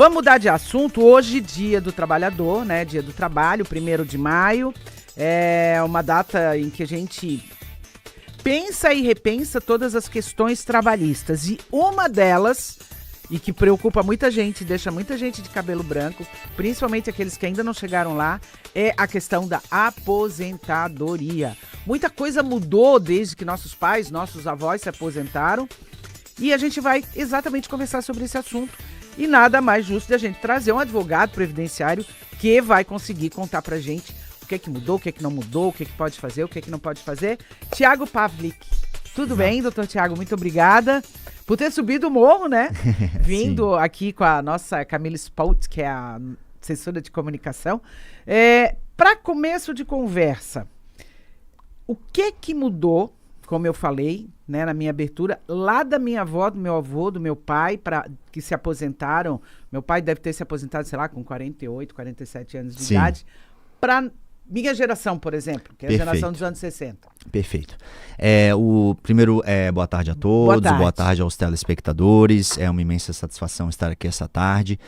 Vamos mudar de assunto. Hoje, Dia do Trabalhador, né? Dia do Trabalho, 1º de maio. É uma data em que a gente pensa e repensa todas as questões trabalhistas. E uma delas, e que preocupa muita gente, deixa muita gente de cabelo branco, principalmente aqueles que ainda não chegaram lá, é a questão da aposentadoria. Muita coisa mudou desde que nossos pais, nossos avós se aposentaram. E a gente vai exatamente conversar sobre esse assunto. E nada mais justo de a gente trazer um advogado previdenciário que vai conseguir contar pra gente o que é que mudou, o que é que não mudou, o que é que pode fazer, o que é que não pode fazer. Tiago Pavlik. Tudo bem, doutor Tiago? Muito obrigada por ter subido o morro, né? Vindo aqui com a nossa Camila Spout, que é a assessora de comunicação. Para começo de conversa, o que mudou, como eu falei, né, na minha abertura, lá da minha avó, do meu avô, do meu pai, que se aposentaram. Meu pai deve ter se aposentado, sei lá, com 48, 47 anos de idade. Para minha geração, por exemplo, que é a geração dos anos 60. Perfeito. Primeiro, boa tarde a todos, boa tarde aos telespectadores. É uma imensa satisfação estar aqui essa tarde.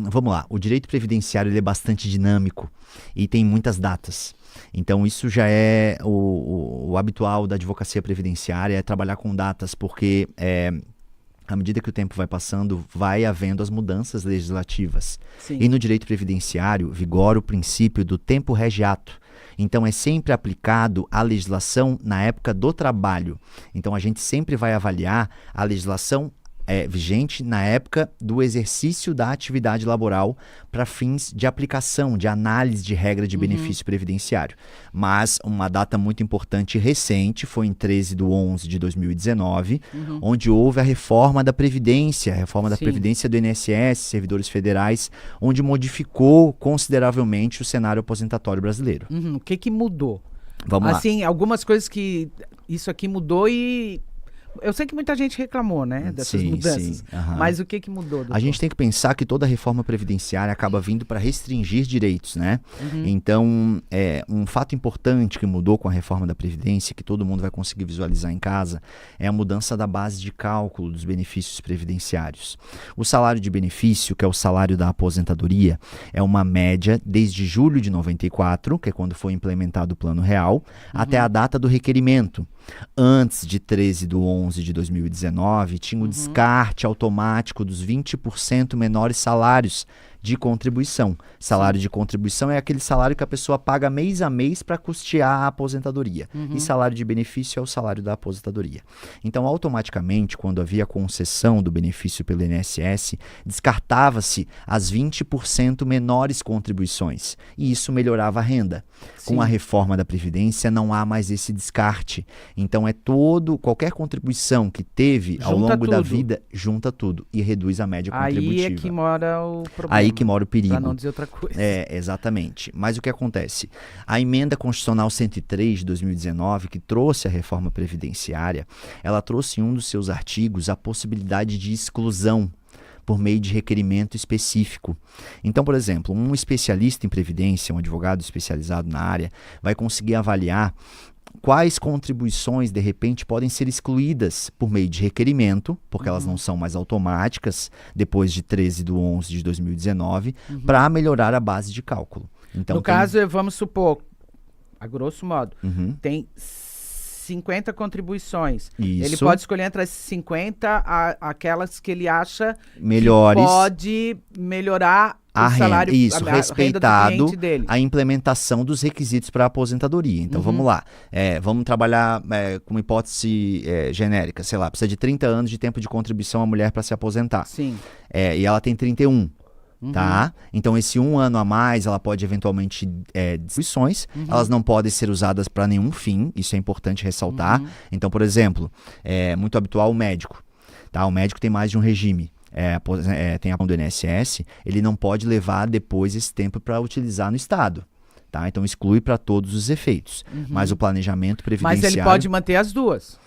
Vamos lá, o direito previdenciário ele é bastante dinâmico e tem muitas datas. Então isso já é o habitual da advocacia previdenciária, é trabalhar com datas, porque à medida que o tempo vai passando, vai havendo as mudanças legislativas. Sim. E no direito previdenciário vigora o princípio do tempo regiato. Então é sempre aplicado a legislação na época do trabalho. Então a gente sempre vai avaliar a legislação vigente na época do exercício da atividade laboral para fins de aplicação, de análise de regra de benefício previdenciário. Mas uma data muito importante e recente foi em 13/11/2019, onde houve a reforma da Previdência, da Previdência do INSS, servidores federais, onde modificou consideravelmente o cenário aposentatório brasileiro. O que mudou? Vamos lá. Assim, algumas coisas que isso aqui mudou e... Eu sei que muita gente reclamou, né, dessas mudanças, mas o que mudou, doutor? A gente tem que pensar que toda reforma previdenciária acaba vindo para restringir direitos, né? Então, um fato importante que mudou com a reforma da Previdência, que todo mundo vai conseguir visualizar em casa, é a mudança da base de cálculo dos benefícios previdenciários. O salário de benefício, que é o salário da aposentadoria, é uma média desde julho de 94, que é quando foi implementado o Plano Real, até a data do requerimento. Antes de 13/11/2019, tinha o descarte automático dos 20% menores salários de contribuição. Salário de contribuição é aquele salário que a pessoa paga mês a mês para custear a aposentadoria. E salário de benefício é o salário da aposentadoria. Então, automaticamente, quando havia concessão do benefício pelo INSS, descartava-se as 20% menores contribuições. E isso melhorava a renda. Com a reforma da Previdência, não há mais esse descarte. Então, qualquer contribuição que teve ao longo da vida, junta tudo e reduz a média contributiva. Aí é que mora o problema. Aí que mora o perigo. Para não dizer outra coisa. Exatamente. Mas o que acontece? A Emenda Constitucional 103 de 2019, que trouxe a reforma previdenciária, ela trouxe em um dos seus artigos a possibilidade de exclusão por meio de requerimento específico. Então, por exemplo, um especialista em previdência, um advogado especializado na área, vai conseguir avaliar quais contribuições, de repente, podem ser excluídas por meio de requerimento, porque elas não são mais automáticas, depois de 13/11/2019, para melhorar a base de cálculo. Então, no caso, vamos supor, a grosso modo, tem 50 contribuições. Isso. Ele pode escolher entre as 50 aquelas que ele acha melhores, que pode melhorar a salário, renda, respeitado dele. A implementação dos requisitos para a aposentadoria. Então, vamos lá. Vamos trabalhar com uma hipótese genérica. Sei lá, precisa de 30 anos de tempo de contribuição a mulher para se aposentar. Sim. E ela tem 31. Tá? Então, esse 1 ano a mais, ela pode eventualmente distribuições, elas não podem ser usadas para nenhum fim, isso é importante ressaltar. Então, por exemplo, é muito habitual o médico. Tá? O médico tem mais de um regime. Tem a do INSS, ele não pode levar depois esse tempo para utilizar no Estado. Tá? Então, exclui para todos os efeitos. Mas o planejamento previdenciário... Mas ele pode manter as duas.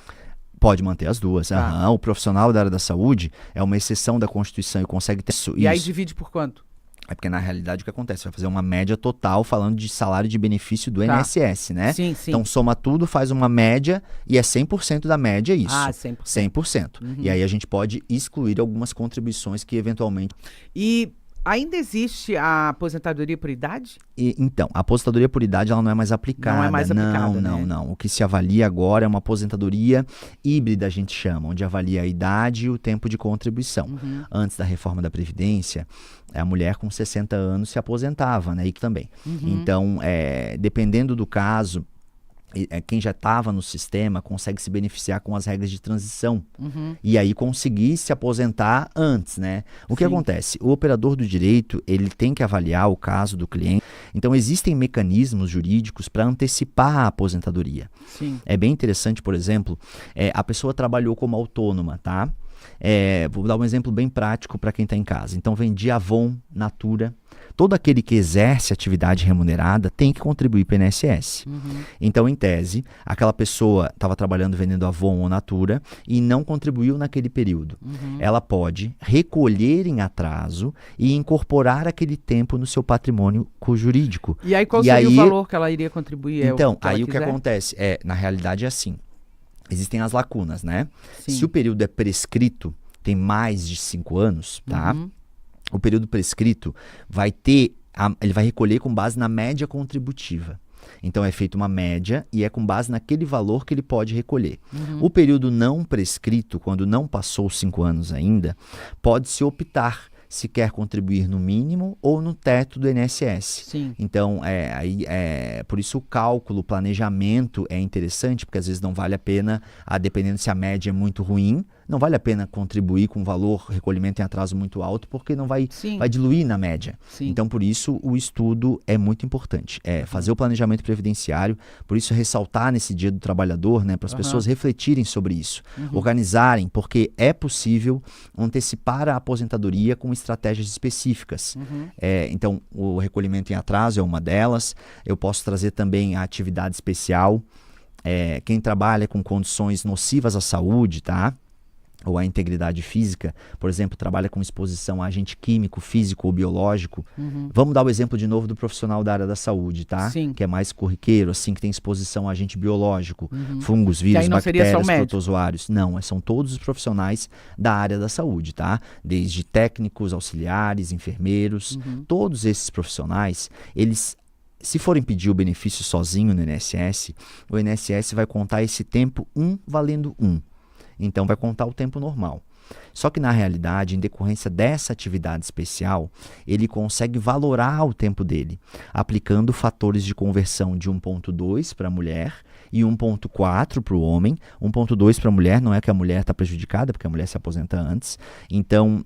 Pode manter as duas. O profissional da área da saúde é uma exceção da Constituição e consegue ter isso. E aí divide por quanto? É porque, na realidade, o que acontece? Vai fazer uma média total falando de salário de benefício do INSS, né? Sim. Então, soma tudo, faz uma média e é 100% da média isso. 100%. 100%. E aí a gente pode excluir algumas contribuições que, eventualmente... E ainda existe a aposentadoria por idade? Então, a aposentadoria por idade ela não é mais aplicada. Não é mais aplicada, Não. O que se avalia agora é uma aposentadoria híbrida, a gente chama, onde avalia a idade e o tempo de contribuição. Antes da reforma da Previdência, a mulher com 60 anos se aposentava, né? E também. Então, dependendo do caso, quem já estava no sistema consegue se beneficiar com as regras de transição e aí conseguir se aposentar antes, né? O que acontece? O operador do direito, ele tem que avaliar o caso do cliente. Então, existem mecanismos jurídicos para antecipar a aposentadoria. Sim. É bem interessante, por exemplo, a pessoa trabalhou como autônoma, tá? Vou dar um exemplo bem prático para quem está em casa. Então, vendia Avon, Natura. Todo aquele que exerce atividade remunerada tem que contribuir para o INSS. Então, em tese, aquela pessoa estava trabalhando vendendo Avon ou Natura e não contribuiu naquele período. Ela pode recolher em atraso e incorporar aquele tempo no seu patrimônio jurídico. E aí, qual seria o valor que ela iria contribuir? Então, aí o que acontece? Na realidade é assim. Existem as lacunas, né? Sim. Se o período é prescrito, tem mais de 5 anos, tá? O período prescrito ele vai recolher com base na média contributiva. Então, é feita uma média e é com base naquele valor que ele pode recolher. O período não prescrito, quando não passou 5 anos ainda, pode-se optar se quer contribuir no mínimo ou no teto do INSS. Sim. Então, por isso o cálculo, o planejamento é interessante, porque às vezes não vale a pena, dependendo se a média é muito ruim, não vale a pena contribuir com valor, recolhimento em atraso muito alto, porque não vai diluir na média. Sim. Então, por isso, o estudo é muito importante. Fazer o planejamento previdenciário, por isso ressaltar nesse Dia do Trabalhador, né, para as pessoas refletirem sobre isso, organizarem, porque é possível antecipar a aposentadoria com estratégias específicas. Então, o recolhimento em atraso é uma delas. Eu posso trazer também a atividade especial. Quem trabalha com condições nocivas à saúde, tá? Ou à integridade física, por exemplo, trabalha com exposição a agente químico, físico ou biológico. Vamos dar o exemplo de novo do profissional da área da saúde, tá? Sim. Que é mais corriqueiro, assim, que tem exposição a agente biológico, fungos, vírus, bactérias, protozoários. Não, são todos os profissionais da área da saúde, tá? Desde técnicos, auxiliares, enfermeiros, todos esses profissionais, eles... Se forem pedir o benefício sozinho no INSS, o INSS vai contar esse tempo valendo 1. Então, vai contar o tempo normal. Só que, na realidade, em decorrência dessa atividade especial, ele consegue valorar o tempo dele, aplicando fatores de conversão de 1,2 para a mulher e 1,4 para o homem. 1,2 para a mulher, não é que a mulher está prejudicada, porque a mulher se aposenta antes. Então,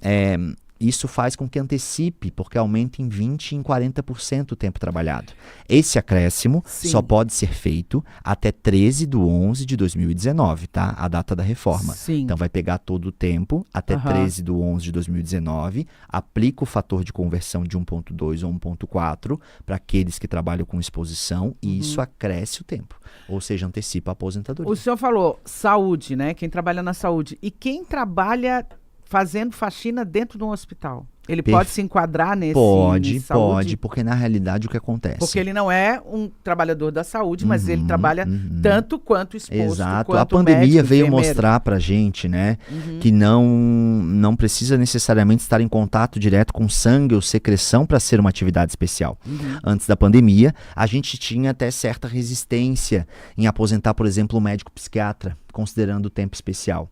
isso faz com que antecipe, porque aumenta em 20% e em 40% o tempo trabalhado. Esse acréscimo só pode ser feito até 13/11/2019, tá? A data da reforma. Então, vai pegar todo o tempo até 13/11/2019, aplica o fator de conversão de 1,2 ou 1,4 para aqueles que trabalham com exposição e isso acresce o tempo, ou seja, antecipa a aposentadoria. O senhor falou saúde, né? Quem trabalha na saúde. E quem trabalha fazendo faxina dentro de um hospital? Ele pode se enquadrar nesse Pode, porque na realidade o que acontece? Porque ele não é um trabalhador da saúde, mas ele trabalha tanto quanto exposto. Exato. Quanto a pandemia veio enfermeiro. mostrar pra gente, né, que não precisa necessariamente estar em contato direto com sangue ou secreção para ser uma atividade especial. Antes da pandemia, a gente tinha até certa resistência em aposentar, por exemplo, um médico psiquiatra, considerando o tempo especial.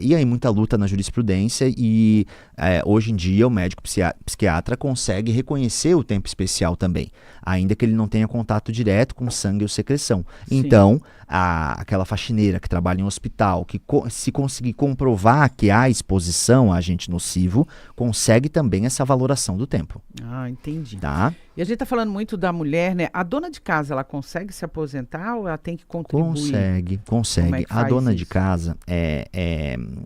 E aí muita luta na jurisprudência e hoje em dia o médico psiquiatra consegue reconhecer o tempo especial também, ainda que ele não tenha contato direto com sangue ou secreção. Então, aquela faxineira que trabalha em um hospital, que se conseguir comprovar que há exposição a agente nocivo, consegue também essa valoração do tempo. Entendi. Tá? E a gente está falando muito da mulher, né? A dona de casa, ela consegue se aposentar ou ela tem que contribuir? Consegue. A dona de isso? casa,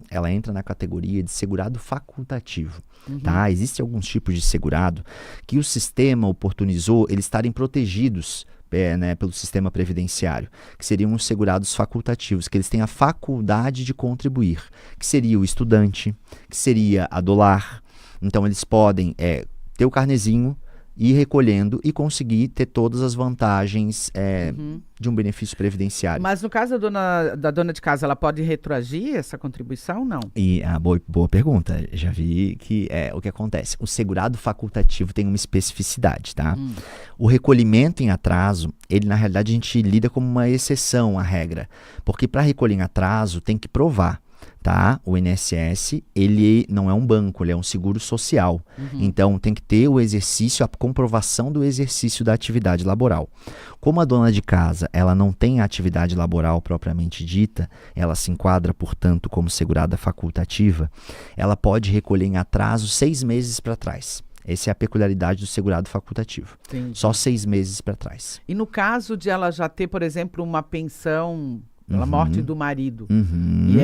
ela entra na categoria de segurado facultativo. Tá? Existem alguns tipos de segurado que o sistema oportunizou eles estarem protegidos pelo sistema previdenciário, que seriam os segurados facultativos, que eles têm a faculdade de contribuir, que seria o estudante, que seria a do lar. Então, eles podem ter o carnezinho, ir recolhendo e conseguir ter todas as vantagens de um benefício previdenciário. Mas no caso da dona de casa, ela pode retroagir essa contribuição, não? E boa pergunta. Já vi que o que acontece. O segurado facultativo tem uma especificidade, tá? O recolhimento em atraso, ele na realidade a gente lida como uma exceção à regra. Porque para recolher em atraso tem que provar. Tá? O INSS, ele não é um banco, ele é um seguro social. Então, tem que ter o exercício, a comprovação do exercício da atividade laboral. Como a dona de casa, ela não tem atividade laboral propriamente dita, ela se enquadra, portanto, como segurada facultativa, ela pode recolher em atraso 6 meses para trás. Essa é a peculiaridade do segurado facultativo. Entendi. Só 6 meses para trás. E no caso de ela já ter, por exemplo, uma pensão pela morte do marido, e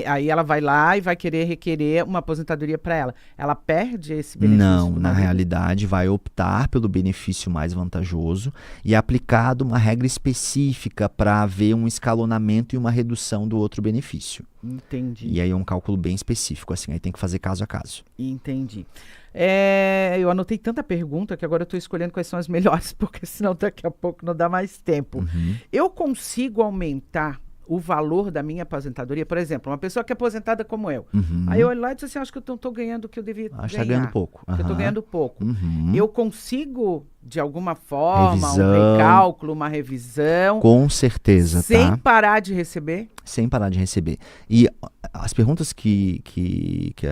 aí ela vai lá e vai querer requerer uma aposentadoria para ela. Ela perde esse benefício? Não, na realidade vai optar pelo benefício mais vantajoso e é aplicado uma regra específica para haver um escalonamento e uma redução do outro benefício. Entendi. E aí é um cálculo bem específico, assim, aí tem que fazer caso a caso. Entendi. Eu anotei tanta pergunta que agora eu estou escolhendo quais são as melhores, porque senão daqui a pouco não dá mais tempo. Eu consigo aumentar o valor da minha aposentadoria? Por exemplo, uma pessoa que é aposentada como eu. Aí eu olho lá e digo assim, acho que eu não estou ganhando o que eu devia ganhar. Acho que está ganhando pouco. Eu estou ganhando pouco. Eu consigo, de alguma forma, Revisão. um recálculo, uma revisão. Com certeza, sem tá? parar de receber? Sem parar de receber. E as perguntas que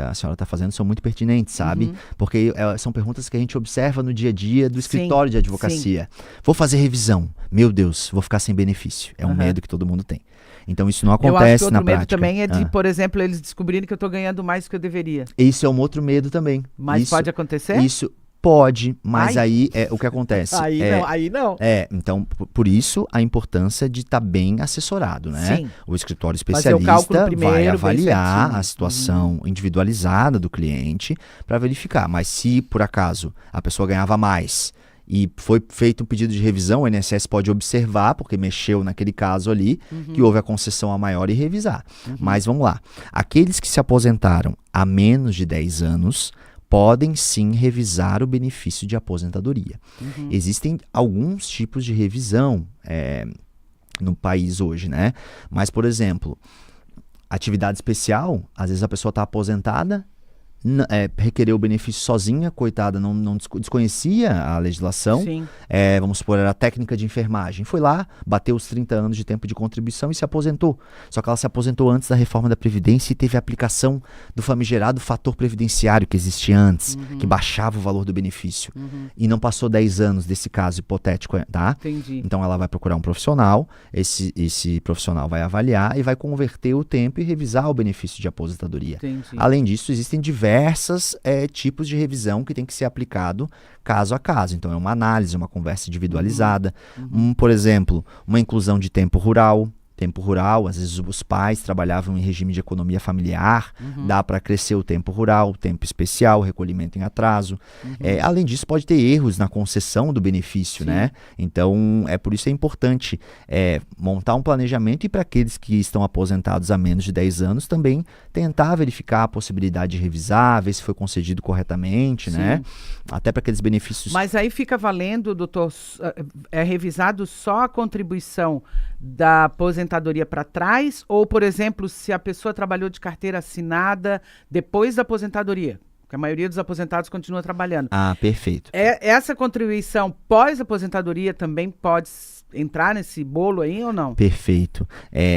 a senhora está fazendo são muito pertinentes, sabe? Porque são perguntas que a gente observa no dia a dia do escritório de advocacia. Vou fazer revisão. Meu Deus, vou ficar sem benefício. É um medo que todo mundo tem. Então isso não acontece na prática. Eu acho que outro medo também é de, por exemplo, eles descobrirem que eu estou ganhando mais do que eu deveria. Isso é um outro medo também. Mas pode acontecer? Isso pode, mas aí é o que acontece. Aí não. Então, por isso a importância de estar bem assessorado, né? Sim. O escritório especialista vai avaliar a situação individualizada do cliente para verificar. Mas se, por acaso, a pessoa ganhava mais e foi feito um pedido de revisão, o INSS pode observar, porque mexeu naquele caso ali, que houve a concessão a maior e revisar. Mas vamos lá. Aqueles que se aposentaram há menos de 10 anos podem sim revisar o benefício de aposentadoria. Existem alguns tipos de revisão no país hoje, né? Mas, por exemplo, atividade especial, às vezes a pessoa está aposentada, requereu o benefício sozinha, coitada, não desconhecia a legislação. Vamos supor, era técnica de enfermagem. Foi lá, bateu os 30 anos de tempo de contribuição e se aposentou. Só que ela se aposentou antes da reforma da Previdência e teve a aplicação do famigerado fator previdenciário que existia antes, que baixava o valor do benefício. E não passou 10 anos desse caso hipotético, tá? Entendi. Então ela vai procurar um profissional, esse profissional vai avaliar e vai converter o tempo e revisar o benefício de aposentadoria. Entendi. Além disso, existem diversos tipos de revisão que tem que ser aplicado caso a caso. Então, é uma análise, uma conversa individualizada. Por exemplo, uma inclusão de tempo rural. Tempo rural, às vezes os pais trabalhavam em regime de economia familiar, dá para crescer o tempo rural, tempo especial, recolhimento em atraso. Além disso, pode ter erros na concessão do benefício, né? Então, por isso é importante montar um planejamento e para aqueles que estão aposentados há menos de 10 anos também tentar verificar a possibilidade de revisar, ver se foi concedido corretamente, né? Até para aqueles benefícios. Mas aí fica valendo, doutor, é revisado só a contribuição da aposentadoria para trás, ou, por exemplo, se a pessoa trabalhou de carteira assinada depois da aposentadoria? Porque a maioria dos aposentados continua trabalhando. Ah, perfeito. Essa contribuição pós-aposentadoria também pode entrar nesse bolo aí ou não? Perfeito.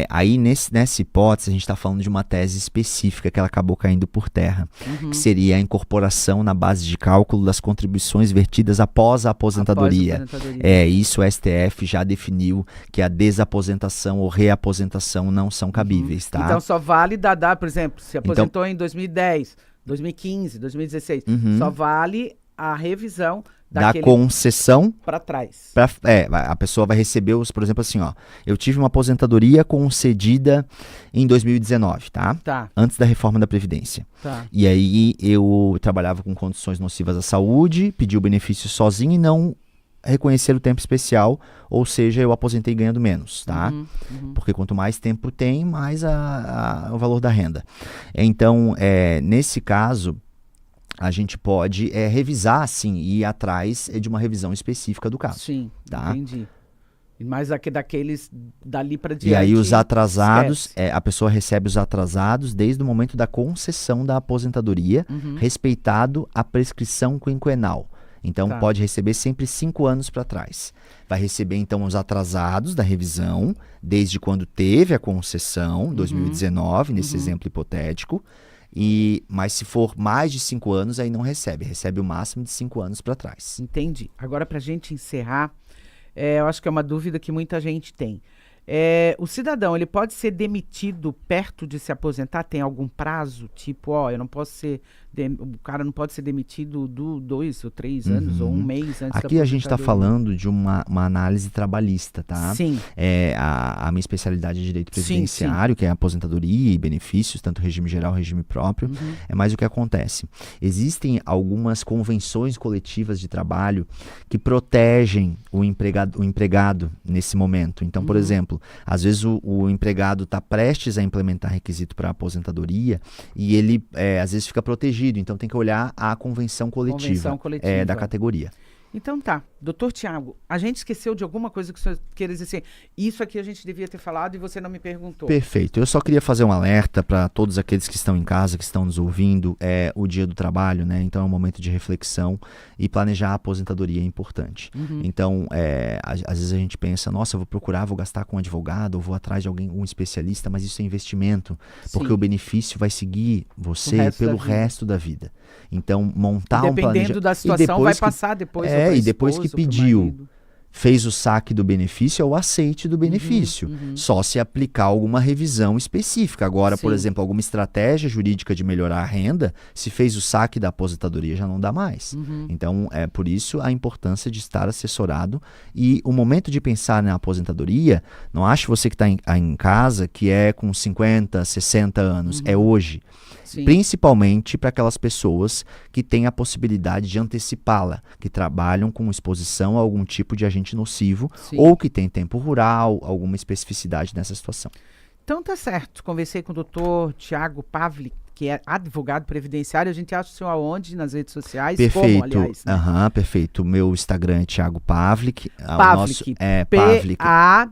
Aí, nessa hipótese, a gente está falando de uma tese específica que ela acabou caindo por terra, que seria a incorporação na base de cálculo das contribuições vertidas após a aposentadoria. Isso o STF já definiu que a desaposentação ou reaposentação não são cabíveis, tá? Então, só vale por exemplo, se aposentou em 2010, 2015, 2016, só vale a revisão da concessão para trás. A pessoa vai receber por exemplo, assim, eu tive uma aposentadoria concedida em 2019, tá? Antes da reforma da Previdência. E aí eu trabalhava com condições nocivas à saúde, pedi o benefício sozinho e não reconhecer o tempo especial, ou seja, eu aposentei ganhando menos, tá? Porque quanto mais tempo tem, mais o valor da renda. Então, nesse caso, a gente pode revisar, sim, e ir atrás de uma revisão específica do caso. Sim, tá? Entendi. Mas daqueles dali para diante. E aí os atrasados, a pessoa recebe os atrasados desde o momento da concessão da aposentadoria, respeitado a prescrição quinquenal. Então pode receber sempre 5 anos para trás. Vai receber então os atrasados da revisão, desde quando teve a concessão, 2019, nesse exemplo hipotético. Mas se for mais de 5 anos, aí não recebe. Recebe o máximo de 5 anos para trás. Entendi. Agora, para a gente encerrar, eu acho que é uma dúvida que muita gente tem. O cidadão, ele pode ser demitido perto de se aposentar? Tem algum prazo? Tipo, eu não posso ser... o cara não pode ser demitido 2 ou 3 anos ou 1 mês antes Aqui a gente está falando de uma análise trabalhista, tá? Sim. A minha especialidade é direito previdenciário, que é aposentadoria e benefícios, tanto regime geral, regime próprio. Mas o que acontece? Existem algumas convenções coletivas de trabalho que protegem o empregado nesse momento. Então, por exemplo, às vezes o empregado está prestes a implementar requisito para aposentadoria e ele, às vezes, fica protegido. Então tem que olhar a convenção coletiva, da categoria. Então tá, doutor Tiago, a gente esqueceu de alguma coisa que o senhor queira dizer assim, isso aqui a gente devia ter falado e você não me perguntou. Perfeito, eu só queria fazer um alerta para todos aqueles que estão em casa, que estão nos ouvindo, o dia do trabalho, né? Então é um momento de reflexão e planejar a aposentadoria é importante. Então, às vezes a gente pensa, nossa, eu vou procurar, vou gastar com um advogado, ou vou atrás de um especialista, mas isso é investimento, porque o benefício vai seguir você pelo resto da vida. Então, montar um planejamento. Dependendo da situação, vai passar depois. E depois que pediu, fez o saque do benefício, é o aceite do benefício. Só se aplicar alguma revisão específica. Agora, por exemplo, alguma estratégia jurídica de melhorar a renda, se fez o saque da aposentadoria, já não dá mais. Então, por isso a importância de estar assessorado. E o momento de pensar na aposentadoria, não ache você que está em casa, que é com 50, 60 anos, é hoje. Sim. Principalmente para aquelas pessoas que têm a possibilidade de antecipá-la, que trabalham com exposição a algum tipo de agente nocivo ou que tem tempo rural, alguma especificidade nessa situação. Então tá certo, conversei com o doutor Tiago Pavlik, que é advogado previdenciário. A gente acha o senhor aonde? Nas redes sociais? Perfeito. Como, aliás? Né? Perfeito. O meu Instagram é Tiago Pavlik. Pavlik. P-A-W-L-I-C-K.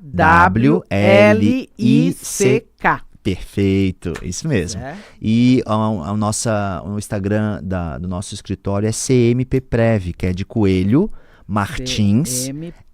Perfeito, isso mesmo. E o Instagram do nosso escritório é CMPPrev, que é de Coelho, Martins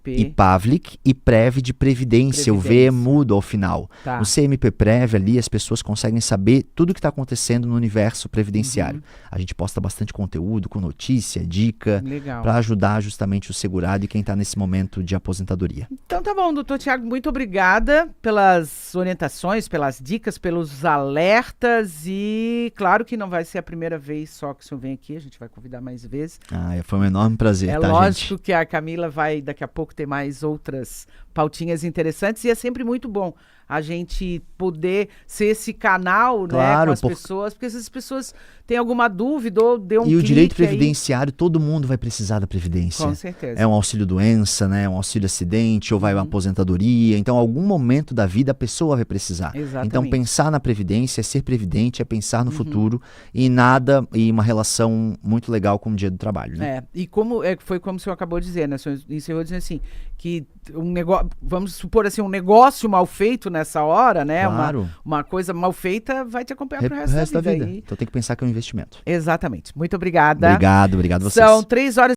e Pavlik, e Prev de Previdência. O V é mudo ao final. No CMPPrev ali as pessoas conseguem saber tudo o que está acontecendo no universo previdenciário. A gente posta bastante conteúdo com notícia, dica, para ajudar justamente o segurado e quem está nesse momento de aposentadoria. Então tá bom, doutor Tiago, muito obrigada pelas orientações, pelas dicas, pelos alertas, e claro que não vai ser a primeira vez só que o senhor vem aqui, a gente vai convidar mais vezes. Foi um enorme prazer, tá, lógico, gente? Que a Camila vai daqui a pouco ter mais outras pautinhas interessantes, e é sempre muito bom a gente poder ser esse canal, né, com as pessoas, porque essas pessoas têm alguma dúvida ou deu um E o direito previdenciário, todo mundo vai precisar da previdência. Com certeza. É um auxílio-doença, né, um auxílio-acidente, ou vai uma aposentadoria. Então, em algum momento da vida, a pessoa vai precisar. Exatamente. Então, pensar na previdência é ser previdente, é pensar no futuro, e uma relação muito legal com o dia do trabalho. Né? E foi como o senhor acabou de dizer, né? O senhor encerrou dizendo assim, que vamos supor assim, um negócio mal feito nessa hora, né? Claro. Uma coisa mal feita vai te acompanhar pro resto da vida. Então tem que pensar que é um investimento. Exatamente. Muito obrigada. Obrigado a vocês. São 3 horas